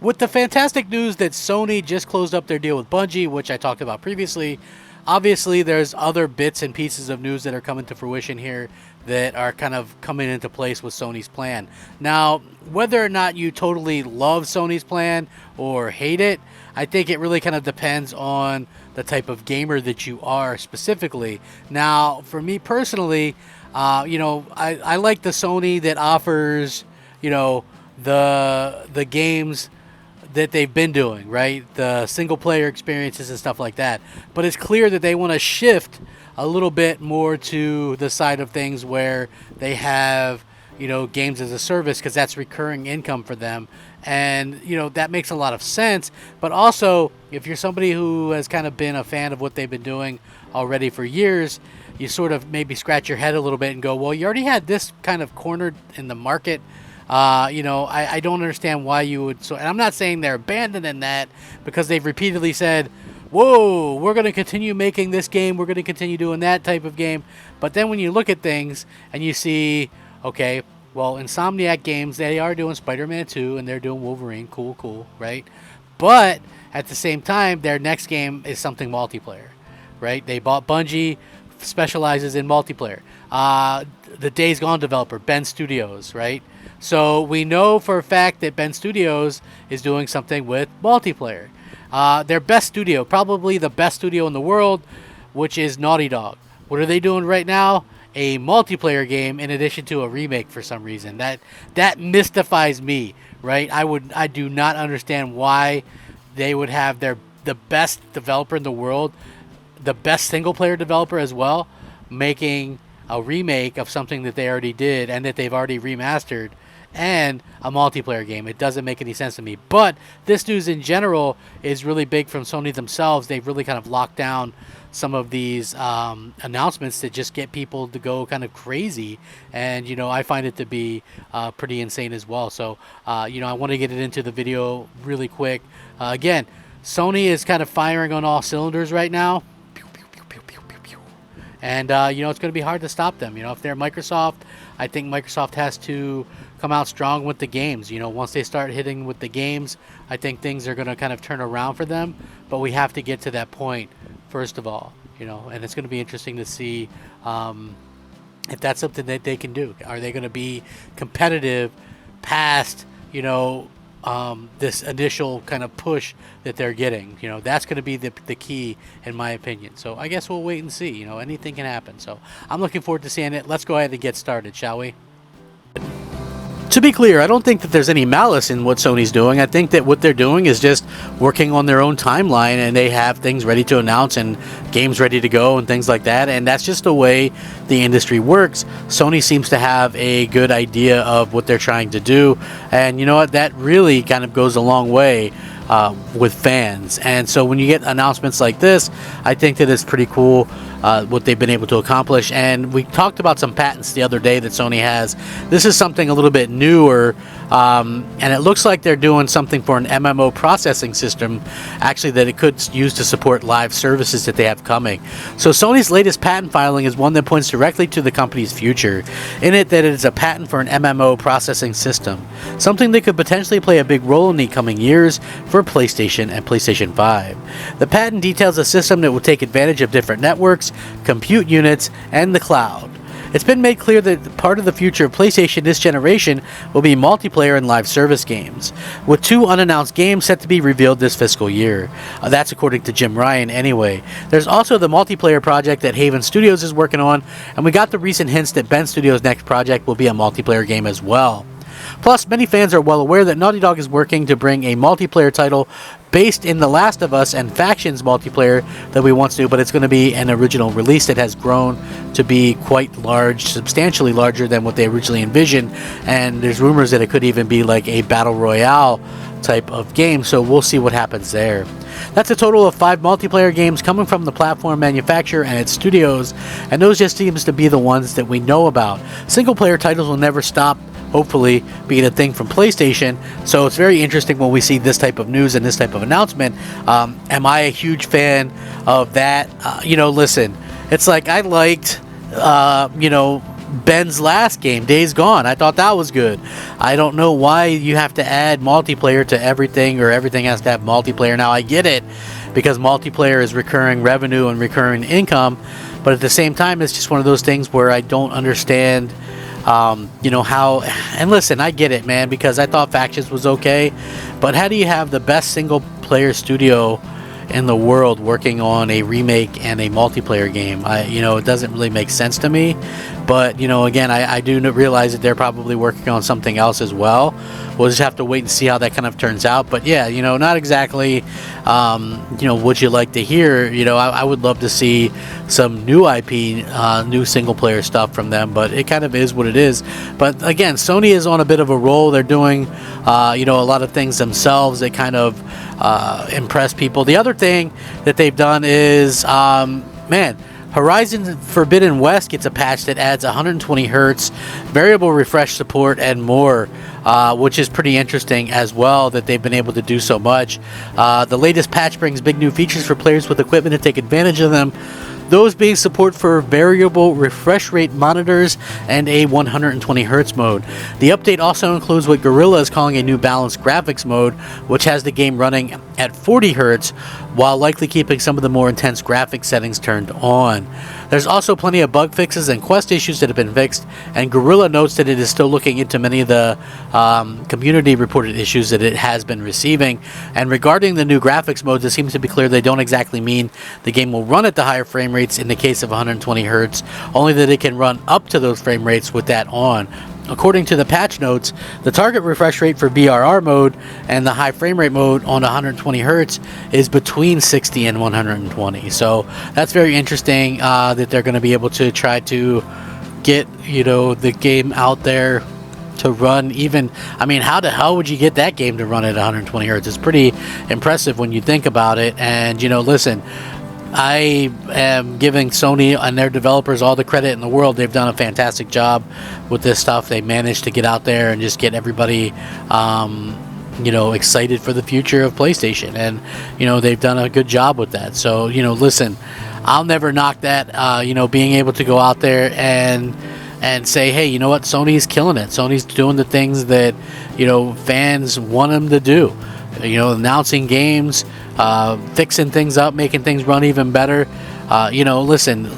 with the fantastic news that Sony just closed up their deal with Bungie, which I talked about previously, obviously there's other bits and pieces of news that are coming to fruition here that are kind of coming into place with Sony's plan. Now, whether or not you totally love Sony's plan or hate it, I think it really kind of depends on the type of gamer that you are specifically. Now, for me personally, I like the Sony that offers, the games that they've been doing, right? The single player experiences and stuff like that. But it's clear that they want to shift a little bit more to the side of things where they have, games as a service, because that's recurring income for them. And, that makes a lot of sense. But also, if you're somebody who has kind of been a fan of what they've been doing already for years, you sort of maybe scratch your head a little bit and go, well, you already had this kind of cornered in the market. I don't understand why you would. And I'm not saying they're abandoning that, because they've repeatedly said, whoa, we're going to continue making this game. We're going to continue doing that type of game. But then when you look at things and you see, okay, well, Insomniac Games, they are doing Spider-Man 2 and they're doing Wolverine. Cool, right? But at the same time, their next game is something multiplayer, right? They bought Bungie, specializes in multiplayer. The Days Gone developer, Ben Studios, right? So we know for a fact that Ben Studios is doing something with multiplayer. Their best studio, probably the best studio in the world, which is Naughty Dog. What are they doing right now? A multiplayer game in addition to a remake for some reason. That mystifies me, right? I do not understand why they would have the best developer in the world, the best single player developer as well, making a remake of something that they already did and that they've already remastered, and a multiplayer game. It doesn't make any sense to me. But this news in general is really big from Sony themselves. They've really kind of locked down some of these announcements that just get people to go kind of crazy. And, I find it to be pretty insane as well. So, I want to get it into the video really quick. Again, Sony is kind of firing on all cylinders right now. And, it's going to be hard to stop them. If they're Microsoft, I think Microsoft has to come out strong with the games. Once they start hitting with the games, I think things are going to kind of turn around for them. But we have to get to that point, first of all, and it's going to be interesting to see if that's something that they can do. Are they going to be competitive past, this initial kind of push that they're getting? That's going to be the key, in my opinion. So I guess we'll wait and see. Anything can happen. So I'm looking forward to seeing it. Let's go ahead and get started, shall we? To be clear, I don't think that there's any malice in what Sony's doing. I think that what they're doing is just working on their own timeline, and they have things ready to announce and games ready to go and things like that, and that's just the way the industry works. Sony seems to have a good idea of what they're trying to do, and you know what? That really kind of goes a long way with fans. And so when you get announcements like this, I think that it's pretty cool what they've been able to accomplish. And we talked about some patents the other day that Sony has. This is something a little bit newer, and it looks like they're doing something for an MMO processing system, actually, that it could use to support live services that they have coming. So Sony's latest patent filing is one that points directly to the company's future, in it that it is a patent for an MMO processing system, something that could potentially play a big role in the coming years for PlayStation and PlayStation 5. The patent details a system that will take advantage of different networks, compute units, and the cloud. It's been made clear that part of the future of PlayStation this generation will be multiplayer and live service games, with 2 unannounced games set to be revealed this fiscal year. That's according to Jim Ryan anyway. There's also the multiplayer project that Haven Studios is working on, and we got the recent hints that Ben Studios' next project will be a multiplayer game as well. Plus, many fans are well aware that Naughty Dog is working to bring a multiplayer title based in The Last of Us and Factions multiplayer that we once knew, but it's going to be an original release that has grown to be quite large, substantially larger than what they originally envisioned, and there's rumors that it could even be like a battle royale type of game, so we'll see what happens there. That's a total of 5 multiplayer games coming from the platform manufacturer and its studios, and those just seems to be the ones that we know about. Single player titles will never stop, hopefully, being a thing from PlayStation, so it's very interesting when we see this type of news and this type of announcement. Am I a huge fan of that? Listen, it's like I liked, Ben's last game, Days Gone. I thought that was good. I don't know why you have to add multiplayer to everything, or everything has to have multiplayer. Now, I get it, because multiplayer is recurring revenue and recurring income, but at the same time, it's just one of those things where I don't understand, you know, how. And listen, I get it, man, because I thought Factions was okay, but how do you have the best single player studio in the world working on a remake and a multiplayer game? You know, it doesn't really make sense to me. But, you know, again, I do realize that they're probably working on something else as well. We'll just have to wait and see how that kind of turns out. But yeah, you know, not exactly, you know, what you like to hear. You know, I would love to see some new IP, new single player stuff from them, but it kind of is what it is. But again, Sony is on a bit of a roll. They're doing, you know, a lot of things themselves that kind of impress people. The other thing that they've done is, man, Horizon Forbidden West gets a patch that adds 120 hertz, variable refresh support, and more, which is pretty interesting as well, that they've been able to do so much. The latest patch brings big new features for players with equipment to take advantage of them, those being support for variable refresh rate monitors and a 120 hertz mode. The update also includes what Guerrilla is calling a new balanced graphics mode, which has the game running at 40 hertz while likely keeping some of the more intense graphic settings turned on. There's also plenty of bug fixes and quest issues that have been fixed, and Guerrilla notes that it is still looking into many of the community reported issues that it has been receiving. And regarding the new graphics modes, it seems to be clear they don't exactly mean the game will run at the higher frame rates in the case of 120 hertz, only that it can run up to those frame rates with that on. According to the patch notes, the target refresh rate for VRR mode and the high frame rate mode on 120 hertz is between 60 and 120. So that's very interesting, that they're going to be able to try to get, you know, the game out there to run even. I mean, how the hell would you get that game to run at 120 hertz? It's pretty impressive when you think about it. And, you know, listen, I am giving Sony and their developers all the credit in the world. They've done a fantastic job with this stuff. They managed to get out there and just get everybody, you know, excited for the future of PlayStation. And, you know, they've done a good job with that. So, you know, listen, I'll never knock that, you know, being able to go out there and say, hey, you know what, Sony's killing it. Sony's doing the things that, you know, fans want them to do. You know, announcing games, fixing things up, making things run even better. You know, listen,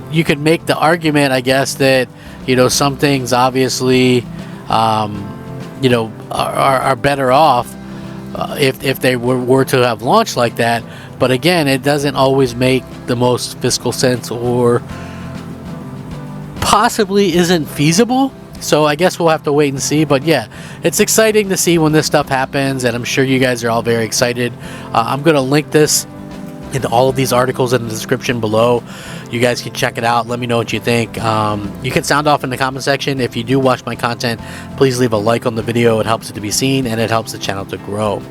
you could make the argument, I guess, that, you know, some things obviously, you know, are better off if they were to have launched like that. But again, it doesn't always make the most fiscal sense, or possibly isn't feasible. So I guess we'll have to wait and see. But yeah, it's exciting to see when this stuff happens, and I'm sure you guys are all very excited. I'm going to link this into all of these articles in the description below. You guys can check it out. Let me know what you think. You can sound off in the comment section. If you do watch my content, please leave a like on the video. It helps it to be seen, and it helps the channel to grow.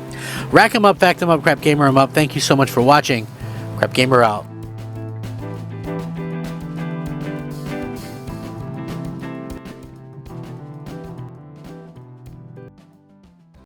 Rack 'em up, fact 'em up, Crap Gamer 'em up. Thank you so much for watching. Crap Gamer out.